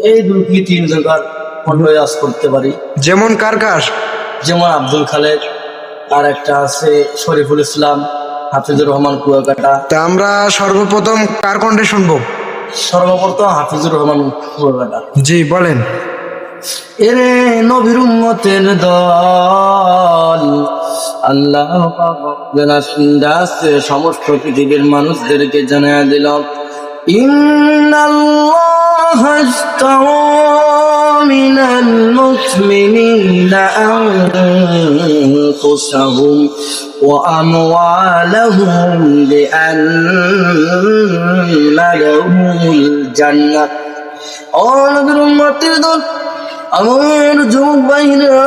এই 2-3 জনের কন্ট্রোয়াস করতে পারি। যেমন কার কার? যেমন আব্দুল খালেক, আর একটা আছে শরীফুল ইসলাম, হাফিজুর রহমান কুয়াকাটা। তা আমরা সর্বপ্রথম কার কণ্ঠে শুনবো? সর্বপ্রথম হাফিজুর রহমান কুয়াকাটা। জি বলেন। এরে নবীর উম্মতের দল, আল্লাহ পাক সমস্ত পৃথিবীর মানুষদেরকে জানিয়ে দিল, ইন্নাল্লাহা ইশতারা মিনাল মুসলিমিনা আনফুসাহুম ওয়া আমওয়ালাহুম বিআন্না লাহুমুল জান্নাহ। ও নবীর উম্মতের দল, আমার যুবক ভাইরা,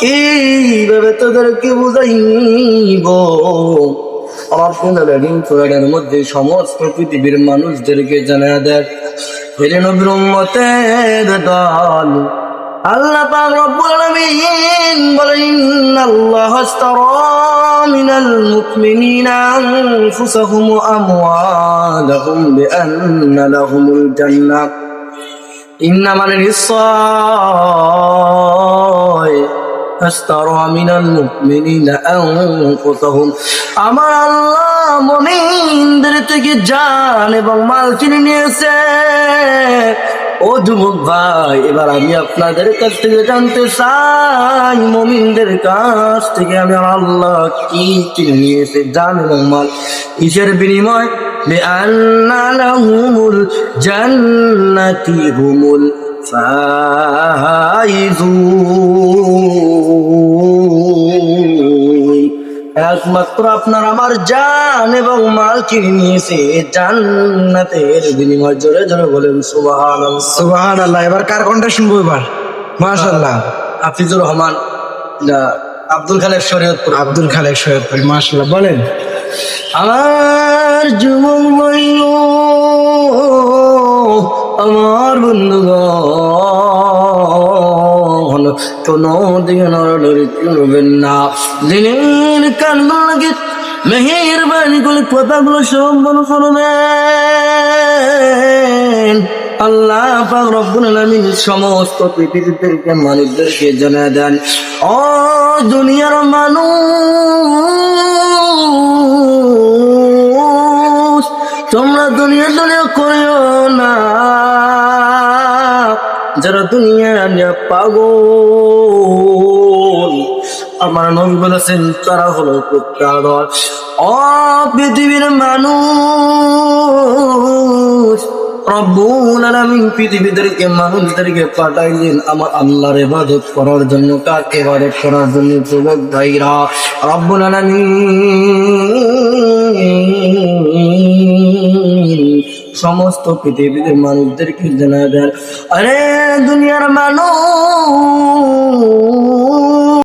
কিভাবে তোদেরকে বুঝাইব? আমার কোরআনের মধ্যে সমস্ত পৃথিবীর মানুষদেরকে জানা দেয়, হে নবীর উম্মতের দল, আল্লাহ পাক রব্বুল আলামিন বলেন, ইন্নাল্লাহা ইশতারা মিনাল মুমিনিনা আনফুসাহুম ওয়া আমওয়ালাহুম বিআন্না লাহুমুল জান্নাহ। ইন্না মানে নিশ্চয়, ইশতারা মিনাল মুমিনিনা আনফুসাহুম, আমার আল্লাহ মুমিনদের থেকে জান এবং মাল কিনে নিয়েছে। ও যুবক ভাই, এবার আমি আপনাদের কাছ থেকে জানতে চাই, মুমিনদের কাছ থেকে আমি আল্লাহ কি কিনে নিয়েছে, জান এবং মাল, কিসের বিনিময়? বিআন্না লাহুমুল জান্নাতি হুমুল ফাইজুন। একমাত্র আপনার আমার জান এবং মাল কিনে নিয়েছে জান্নাতের বিনিময়। জোরে জোরে বলেন সুবহানাল্লাহ। সুবহানাল্লাহ। এবার কার কণ্ঠে শুনবো এবার? মাশাআল্লাহ। হাফিজুর রহমান, আব্দুল খালেক শরীয়তপুর। আব্দুল খালেক শরীয়তপুর, মাশাআল্লাহ। বলেন। আমার যুবক বলল, আমার বন্ধুগণ, কোনো দিকে নড়ানড়ি করবেন না, দিনের কানগুলো লাগে মেহেরবানি করে কথাগুলো সম্পন্ন করবেন। আল্লাহ পাক রব্বুল আলামিন সমস্ত পৃথিবীতে মানুষদেরকে জানিয়ে দেন, ও দুনিয়ার মানুষ, তোমরা দুনিয়া করিও না, যারা দুনিয়া নিয়ে পাগল, আমার নবী বলেছেন তারা হলো কুত্তার দল। ও পৃথিবীর মানুষ, রব্বুল আলামিন পৃথিবীদেরকে মানুষদেরকে পাঠাইলেন আমার আল্লাহর ইবাদত করার জন্য। কাকে ইবাদত করার জন্য? যুবক ভাইরা, রব্বুল আলামিন সমস্ত পৃথিবীর মানুষদেরকে জানা দেন, আরে দুনিয়ার মানুষ,